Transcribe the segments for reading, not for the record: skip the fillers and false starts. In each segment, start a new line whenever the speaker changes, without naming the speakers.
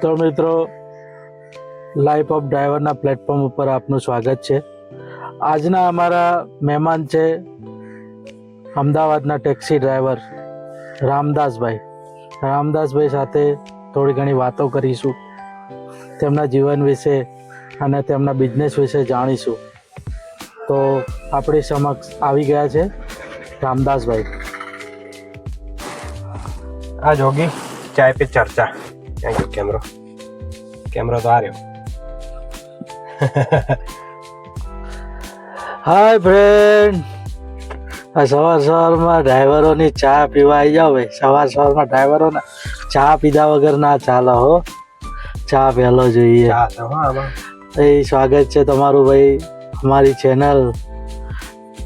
તો મિત્રો, life of ડ્રાઈવરના platform ઉપર આપનું સ્વાગત છે. આજના અમારા મહેમાન છે અમદાવાદના ટેક્સી ડ્રાઈવર રામદાસભાઈ સાથે થોડી ઘણી વાતો કરીશું. તેમના જીવન વિશે અને તેમના બિઝનેસ વિશે જાણીશું. તો આપણી સમક્ષ આવી ગયા છે રામદાસભાઈ.
આ જોગી ચાય પે ચર્ચા. Thank you. કેમેરો તો આ રહ્યો.
હાય ફ્રેન્ડ, આ સવારમાં ડ્રાઈવરોની ચા પીવા આવી જાઓ ભાઈ. સવારમાં ડ્રાઈવરોને ચા પીધા વગર ના ચાલે હો. ચા પહેલો જોઈએ. એ સ્વાગત છે તમારું ભાઈ અમારી ચેનલ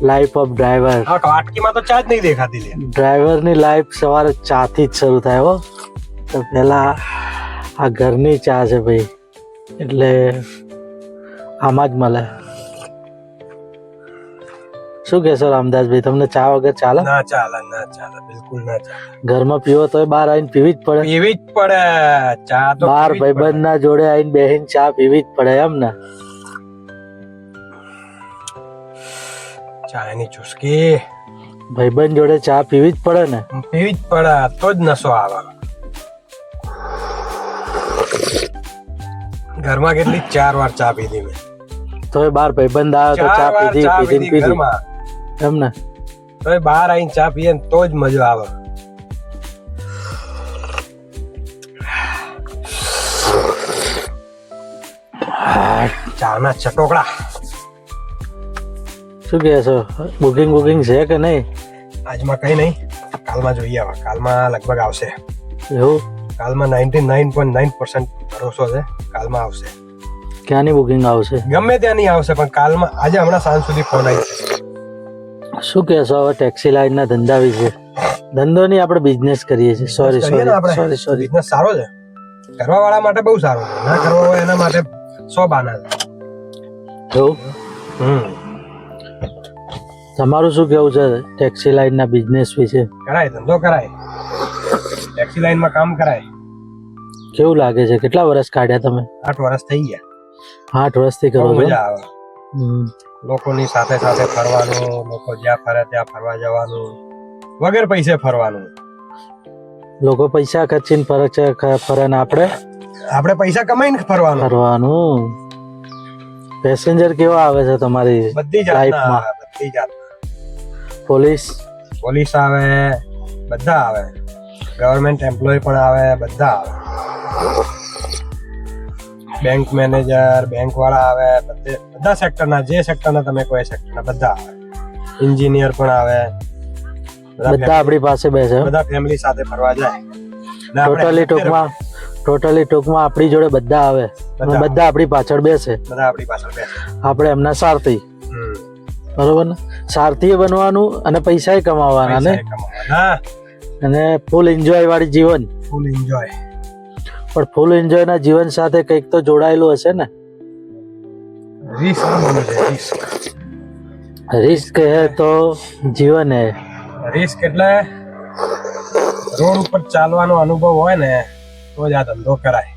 લાઈફ ઓફ ડ્રાઈવર.
વાટકીમાં તો ચા જ નહીં દેખાતી લે.
ડ્રાઈવરની લાઈફ સવારે ચાથી જ શરૂ થાય હો. તો પહેલા આ ઘરની ચા છે ભાઈ, એટલે આમાં જ મળે. શું કહેશો રામદાસભાઈ, તમને ચા વગર ચાલે?
ના ચાલે, બિલકુલ ના ચાલે.
ઘરમાં પીવો તોય બહાર આવીને પીવી જ પડે.
ચા તો
બહાર ભાઈબંધ ના જોડે આવીને બેહીને ચા પીવી જ પડે એમ ને?
ચાની ચુસ્કી
ભાઈબંધ જોડે ચા પીવી જ પડે ને?
પીવી જ પડે, તો જ નશો આવે. ઘરમાં કેટલી 4 વાર ચા પીધી મેં.
તોય બહાર ભાઈબંધ આવે તો ચા પીધી એમ ને?
તો બહાર આવીને ચા પીએ ને તો જ મજો આવે. ચાના ચટોકડા.
શું કહે છો, બુકિંગ છે કે નહીં?
આજમાં કઈ નહીં, કાલમાં જોઈએ. હવે કાલમાં લગભગ આવશે.
એવું?
કાલમાં 99.9% ભરોસો છે, કાલમાં આવશે.
ક્યાંની બુકિંગ આવશે?
ગમે ત્યાં નહીં આવશે, પણ કાલમાં આજે હમણાં સાંજ સુધી ફોન આવી જશે.
શું કહેશો હવે ટેક્સી લાઈનના ધંધા વિશે? ધંધો નહીં, આપણે બિઝનેસ કરીએ છીએ. સોરી.
બિઝનેસ સારો છે, કરવા વાળા માટે બહુ સારો છે. ના કરવા હોય એના માટે 100 બાના છે.
એવું? તમારું શું કેવું છે ટેક્સી લાઈનના બિઝનેસ વિશે?
કરાય, ધંધો કરાય, ટેક્સી લાઈનમાં કામ કરાય.
કેવું લાગે છે? કેટલા વર્ષ કાઢ્યા તમે?
8 વર્ષ થઈ ગયા.
8 વર્ષથી કરો છો?
મજા આવે. લોકોની સાથે ફરવાનું, લોકો જ્યાં ફરે ત્યાં ફરવા જવાનું, વગર પૈસે ફરવાનું.
લોકો પૈસા ખર્ચીને ફરે ને આપણે
પૈસા કમાઈને ફરવાનું.
પેસેન્જર કેવા આવે છે તમારી
બધી
લાઈફમાં?
બધી જાત. પોલીસ આવે, બધા આવે. ગવર્મેન્ટ એમ્પ્લોય પણ આવે, બધા આવે. બેંક મેનેજર, બેંક વાળા આવે, બધા સેક્ટરના, જે સેક્ટરના તમે કોઈ સેક્ટરના બધા આવે. એન્જિનિયર પણ આવે.
બધા આપણી પાસે બેસે,
બધા ફેમિલી સાથે ફરવા જાય.
ટોટલી ટૂંકમાં આપણી જોડે બધા આવે, બધા આપણી પાછળ બેસે. આપણે એમના સારથી. બરોબર ને? સારથી બનવાનું અને પૈસા કમાવાના ને, અને ફૂલ એન્જોય વાળી જીવન. પણ ફૂલ એન્જોય ના જીવન સાથે કંઈક તો જોડાયેલું હશે ને? રિસ્ક હે તો જીવન હે.
રિસ્ક એટલે રોડ ઉપર ચાલવાનો અનુભવ હોય ને તો જ આ ધંધો કરાય.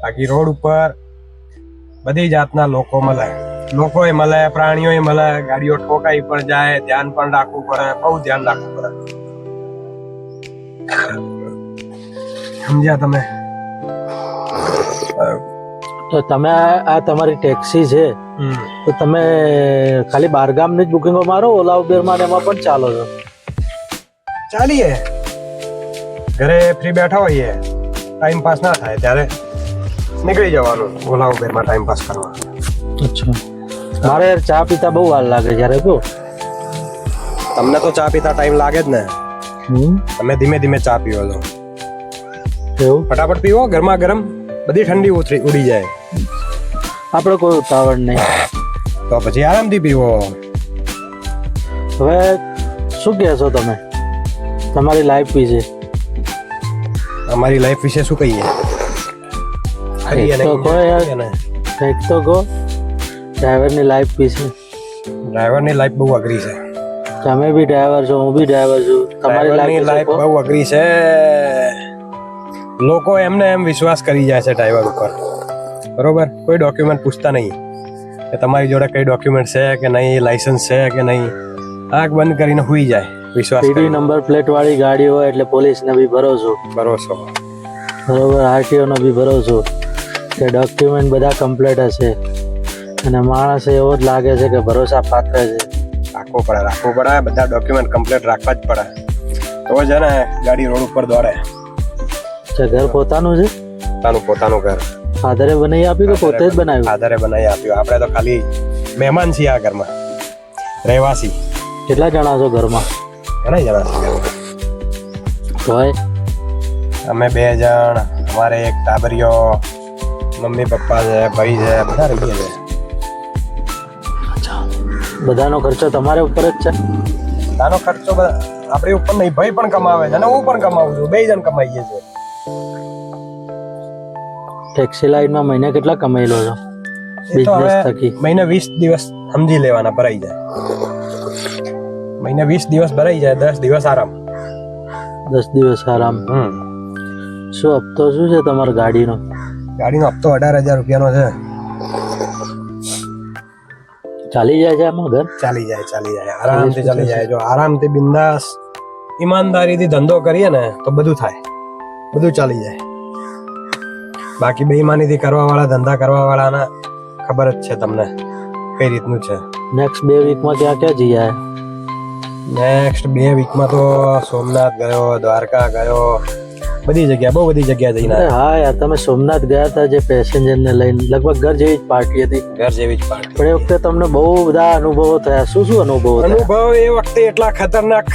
બાકી રોડ ઉપર બધી જાતના લોકો મળે, પ્રાણીઓ મળે, ગાડીઓ ઠોકાઈ પણ જાય, ધ્યાન પણ રાખવું પડે, બહુ ધ્યાન રાખવું પડે. સમજ્યા તમે?
તો તમે આ તમારી ટેક્સી છે, તો તમે ખાલી બહારગામની જ બુકિંગો મારો? ઓલા ઉબેરમાં એમાં પણ ચાલો છો?
ચાલીએ. ઘરે ફ્રી બેઠા હોઈએ, ટાઈમ પાસ ના થાય ત્યારે નીકળી જવાનું ઓલા ઉબેરમાં ટાઈમ પાસ કરવા.
અચ્છા. મારે યાર ચા પીતા બહુ વાર લાગે જ્યારે. કહો,
તમને તો ચા પીતા ટાઈમ લાગે જ ને. તમે ધીમે ધીમે ચા પીવો છો.
એવું?
ફટાફટ પીવો, ગરમા ગરમ, બધી ઠંડી ઉડી જાય.
આપણે કોઈ ઉતાવળ નહીં,
તો પછી આરામથી પીવો.
હવે શું કહેશો તમે તમારી લાઈફ વિશે?
અમારી લાઈફ વિશે શું કહીએ?
કંઈક તો કહો ડ્રાઈવરની લાઈફ વિશે.
ડ્રાઈવરની લાઈફ બહુ અઘરી છે.
તમે બી ડ્રાઈવર છો, હું બી ડ્રાઈવર છું. તમારી લાઈફ
બહુ અઘરી છે. લોકો એમને એમ વિશ્વાસ કરી જાય છે ડ્રાઈવર ઉપર, બરોબર. કોઈ ડોક્યુમેન્ટ પૂછતા નહીં કે તમારી જોડે કઈ ડોક્યુમેન્ટ છે કે નહીં, લાયસન્સ છે કે નહીં. આંખ બંધ કરીને હુઈ જાય વિશ્વાસ
સીડી નંબર પ્લેટ વાળી ગાડી હોય એટલે પોલીસને બી ભરોસો,
ભરોસો,
બરોબર. આરટીઓ નો બી ભરોસો કે ડોક્યુમેન્ટ બધા કમ્પ્લીટ હશે, અને માણસ એવો જ લાગે છે કે ભરોસા પાત્ર છે.
રાખવો પડે. બધા ડોક્યુમેન્ટ કમ્પ્લીટ રાખવા જ પડે, તો જ ને ગાડી રોડ ઉપર દોડે.
ઘર પોતાનું છે?
પોતાનું ઘર
ફાધરે બનાવી આપ્યું કે પોતે જ બનાવ્યું?
ફાધરે બનાવી આપ્યું. આપણે તો ખાલી મહેમાન છીએ આ ઘરમાં, રહેવાસી.
કેટલા જણા છો ઘરમાં?
ઘણા જણા છીએ.
હોય
અમે 2 જણ, અમારે એક ટાબરિયો, મમ્મી પપ્પા છે, ભાઈ છે, બધા રહીએ છે.
બધાનો ખર્ચો તમારે ઉપર જ છે?
આનો ખર્ચો આપણી ઉપર નહીં, ભાઈ પણ કમાવે છે અને હું પણ કમાવું છું, 2 જણ કમાઈએ છીએ.
ટેક્સી લાઈનમાં મહિને કેટલા કમાઈ લો છો?
એ તો
બિઝનેસ
હવે
થકી
મહિને 20 દિવસ સમજી લેવાના, ભરાઈ જાય. મહિને 20 દિવસ ભરાઈ જાય, 10 દિવસ આરામ.
10 દિવસ આરામ. શું હપ્તો શું છે તમારી ગાડીનો?
ગાડીનો હપ્તો 18,000 રૂપિયાનો છે.
ચાલી જાય છે આમાં ઘર?
ચાલી જાય, આરામથી ચાલી જાય. જો આરામથી બિંદાસ ઈમાનદારીથી ધંધો કરીએ ને તો બધું થાય, બધું ચાલી જાય. બાકી બેઈમાનીથી કરવા વાળા, ધંધા કરવા વાળાના ખબર જ છે તમને કઈ રીતનું છે.
નેક્સ્ટ 2 વીકમાં ક્યાં જઈ આયા?
નેક્સ્ટ 2 વીકમાં તો સોમનાથ ગયો, દ્વારકા ગયો, બધી જગ્યા, બહુ બધી જગ્યા જઈને આવ્યા.
હા યાર, તમે સોમનાથ ગયા હતા જે પેસેન્જર ને લઈને, લગભગ ઘર જેવી જ પાર્ટી હતી.
ઘર જેવી જ પાર્ટી.
પણ એ વખતે તમને બહુ બધા અનુભવો થયા. શું અનુભવો થયા?
અનુભવ એ વખતે એટલા ખતરનાક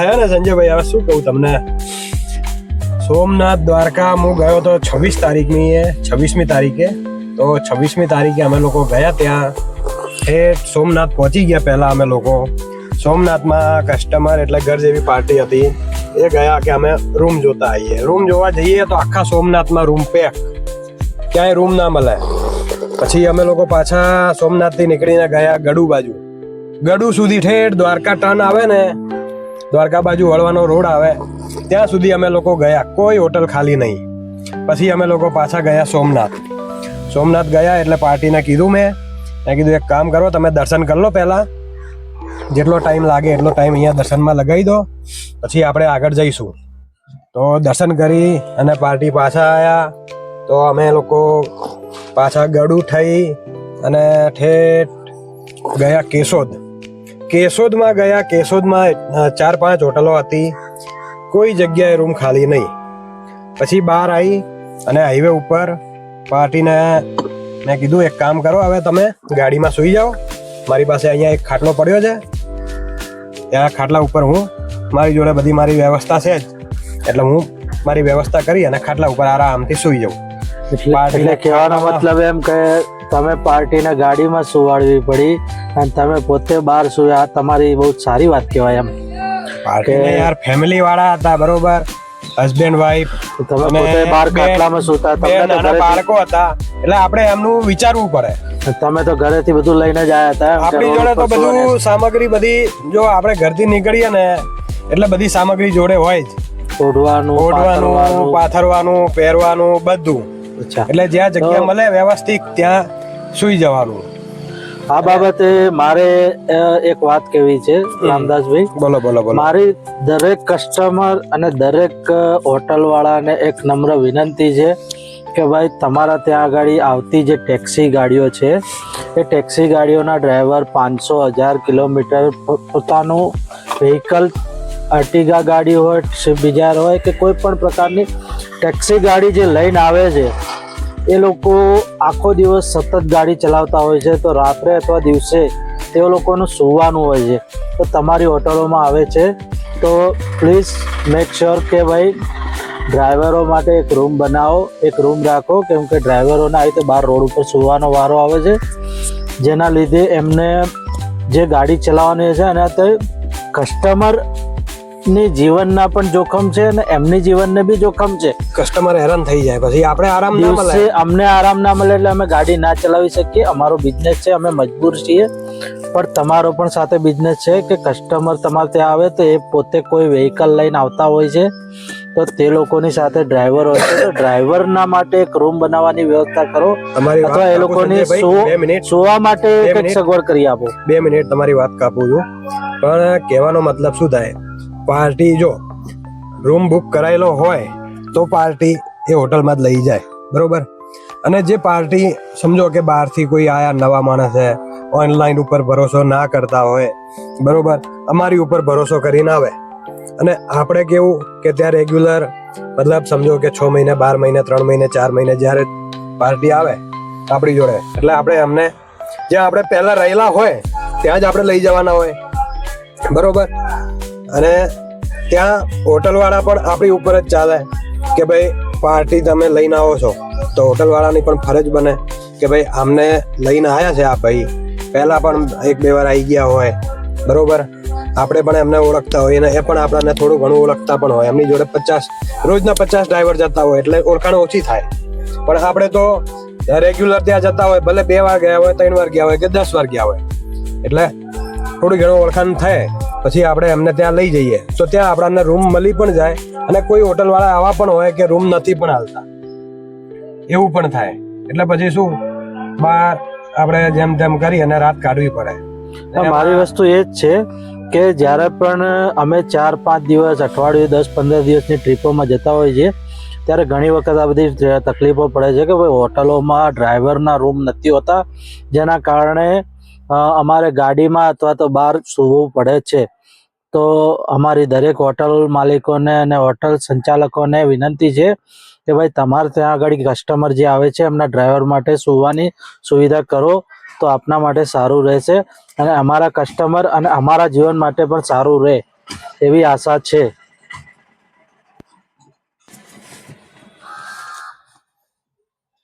થયા ને સંજયભાઈ, હવે શું કહું તમને. સોમનાથ દ્વારકા હું ગયો તો 26મી તારીખે. તો 26મી તારીખે અમે લોકો ગયા ત્યાં. સોમનાથ પહોંચી ગયા પહેલા અમે લોકો. સોમનાથમાં કસ્ટમર એટલે ઘર જેવી પાર્ટી હતી, એ ગયા કે અમે રૂમ જોતા આવીએ. રૂમ જોવા જઈએ તો આખા સોમનાથમાં રૂમ પેક, ક્યાંય રૂમ ના મળે. પછી અમે લોકો પાછા સોમનાથથી નીકળીને ગયા ગડુ બાજુ. ગડુ સુધી ઠેઠ દ્વારકા ટર્ન આવે ને, દ્વારકા બાજુ વળવાનો રોડ આવે, ત્યાં સુધી અમે લોકો ગયા. કોઈ હોટલ ખાલી નહીં. પછી અમે લોકો પાછા ગયા સોમનાથ ગયા એટલે પાર્ટીને કીધું મેં કીધું એક કામ કરો, તમે દર્શન કરી લો પહેલા, જેટલો ટાઈમ લાગે એટલો ટાઈમ અહીંયા દર્શનમાં લગાવી દો, પછી આપણે આગળ જઈશું. તો દર્શન કરી અને પાર્ટી પાછા આવ્યા. તો અમે લોકો પાછા ગડુ થઈ અને ઠેઠ ગયા કેશોદમાં ગયા. કેશોદમાં 4-5 હોટલો હતી, કોઈ જગ્યાએ રૂમ ખાલી નહીં. પછી બહાર આવી અને હાઈવે ઉપર પાર્ટીને મેં કીધું એક કામ કરો, હવે તમે ગાડીમાં સૂઈ જાઓ, મારી પાસે અહીંયા એક ખાટલો પડ્યો છે, ત્યાં ખાટલા ઉપર મારી જોડે બધી મારી વ્યવસ્થા છે જ, એટલે હું મારી વ્યવસ્થા કરી અને ખાટલા ઉપર આરામથી સૂઈ જાઉં.
એટલે કહેવાનો મતલબ એમ કે તમે પાર્ટીને ગાડીમાં સુવાડવી પડી અને તમે પોતે બહાર સુયા, તમારી બહુ સારી વાત કહેવાય. એમ
પાર્ટીને યાર ફેમિલી વાળા હતા, બરોબર, હસબન્ડ વાઈફ,
તમે પોતે બહાર ખાટલામાં સૂતા,
નાના બાળકો હતા, એટલે આપણે એમનું વિચારવું પડે.
તમે તો ઘરેથી બધું લઈને જ આવ્યા હતા?
આપણી જોડે તો બધું સામગ્રી બધી, જો આપણે ઘરથી નીકળીએ ને એટલે બધી સામગ્રી જોડે હોય જ. ઓઢવાનું, પાથરવાનું, પહેરવાનું, બધું. એટલે જ્યાં જગ્યા મળે વ્યવસ્થિત ત્યાં સુઈ જવાનું.
આ બાબતે મારે એક વાત કહેવી છે રામદાસભાઈ.
બોલો.
મારી દરેક કસ્ટમર અને દરેક હોટલ વાળાને એક નમ્ર વિનંતી છે કે ભાઈ તમારા ત્યાં આગળ આવતી જે ટેક્સી ગાડીઓ છે, એ ટેક્સી ગાડીઓના ડ્રાઈવર 500-1000 કિલોમીટર પોતાનું વ્હીકલ, અર્ટિગા ગાડી હોય, સ્વિફ્ટ ડિઝાયર હોય કે કોઈ પણ પ્રકારની ટેક્સી ગાડી જે લઈને આવે છે, એ લોકો આખો દિવસ સતત ગાડી ચલાવતા હોય છે. તો રાત્રે અથવા દિવસે તેઓ લોકોનું સૂવાનું હોય છે. તો તમારી હોટલોમાં આવે છે તો પ્લીઝ મેક શ્યોર કે ભાઈ ડ્રાઈવરો માટે એક રૂમ બનાવો, એક રૂમ રાખો, કેમ કે ડ્રાઈવરોને આવી રીતે બહાર રોડ ઉપર સૂવાનો વારો આવે છે, જેના લીધે એમને જે ગાડી ચલાવવાની છે અને તે કસ્ટમરની જીવનના પણ જોખમ છે અને એમની જીવનને બી જોખમ છે.
કસ્ટમર હેરાન થઈ જાય, પછી આપણે આરામ ના મળે,
અમને આરામ ના મળે એટલે અમે ગાડી ના ચલાવી શકીએ. અમારો બિઝનેસ છે, અમે મજબૂર છીએ. પણ તમારો પણ સાથે બિઝનેસ છે કે કસ્ટમર તમારે ત્યાં આવે તો એ પોતે કોઈ વ્હીકલ લઈને આવતા હોય છે, તો તે લોકોની સાથે ડ્રાઈવર હોય છે, તો ડ્રાઈવરના માટે એક રૂમ બનાવવાની વ્યવસ્થા કરો,
તમારી વાત
અથવા એ
કાપું
લોકોની
સંજયભાઈ, 2 મિનિટ
સુવા માટે
બે
કંઈક
મિનિટ.
સગવડ કરી આપો.
2 મિનિટ તમારી વાત કાપું છું, પણ કહેવાનો મતલબ શું થાય, પાર્ટી જો રૂમ બુક કરાયેલો હોય તો પાર્ટી એ હોટલમાં જ લઈ જાય, બરોબર. અને જે પાર્ટી સમજો કે બહારથી કોઈ આયા નવા માણસ છે, ઓનલાઈન ઉપર ભરોસો ના કરતા હોય, બરોબર, અમારી ઉપર ભરોસો કરીને આવે, અને આપણે કેવું કે ત્યાં રેગ્યુલર મતલબ સમજો કે 6 મહિને 12 મહિને 3 મહિને 4 મહિને જ્યારે પાર્ટી આવે આપણી જોડે, એટલે આપણે એમને જ્યાં આપણે પહેલા રહેલા હોય ત્યાં જ આપણે લઈ જવાના હોય, બરોબર. અને ત્યાં હોટલવાળા પણ આપણી ઉપર જ ચાલે કે ભાઈ પાર્ટી તમે લઈને આવો છો તો હોટલવાળાની પણ ફરજ બને કે ભાઈ આમને લઈને આવ્યા છે આ ભાઈ, પહેલા પણ 1-2 વાર આવી ગયા હોય, બરોબર, આપણે પણ એમને ઓળખતા હોય અને એ પણ આપણને થોડું ઘણું ઓળખતા પણ હોય. એમની જોડે રોજના 50 ડ્રાઈવર જતા હોય એટલે ઓળખાણ ઓછી થાય, પણ આપણે તો રેગ્યુલર ત્યાં જતા હોય, ભલે 2 વાર ગયા હોય, 3 વાર ગયા હોય કે 10 વાર ગયા હોય, એટલે થોડી ઘણું ઓળખાણ થાય પછી આપણે એમને ત્યાં લઈ જઈએ તો ત્યાં આપણને રૂમ મળી પણ જાય, અને કોઈ હોટલવાળા આવા પણ હોય કે રૂમ નથી પણ હાલતા, એવું પણ થાય. એટલે પછી શું બહાર આપણે જેમ તેમ કરી અને રાત કાઢવી પડે.
મારી વસ્તુ એ જ છે કે જ્યારે પણ અમે 4-5 દિવસ, અઠવાડિયું, 10-15 દિવસની ટ્રીપોમાં જતા હોઈએ છીએ ત્યારે ઘણી વખત આ બધી તકલીફો પડે છે કે ભાઈ હોટલોમાં ડ્રાઈવરના રૂમ નથી હોતા, જેના કારણે અમારે ગાડીમાં અથવા તો બહાર સૂવું પડે છે. તો અમારી દરેક હોટલ માલિકોને અને હોટલ સંચાલકોને વિનંતી છે કે ભાઈ તમારે ત્યાં આગળ કસ્ટમર જે આવે છે એમના ડ્રાઈવર માટે સૂવાની સુવિધા કરો તો આપના માટે સારું રહેશે, અને અમારા કસ્ટમર અને અમારા જીવન માટે પણ સારું રહે એવી આશા છે.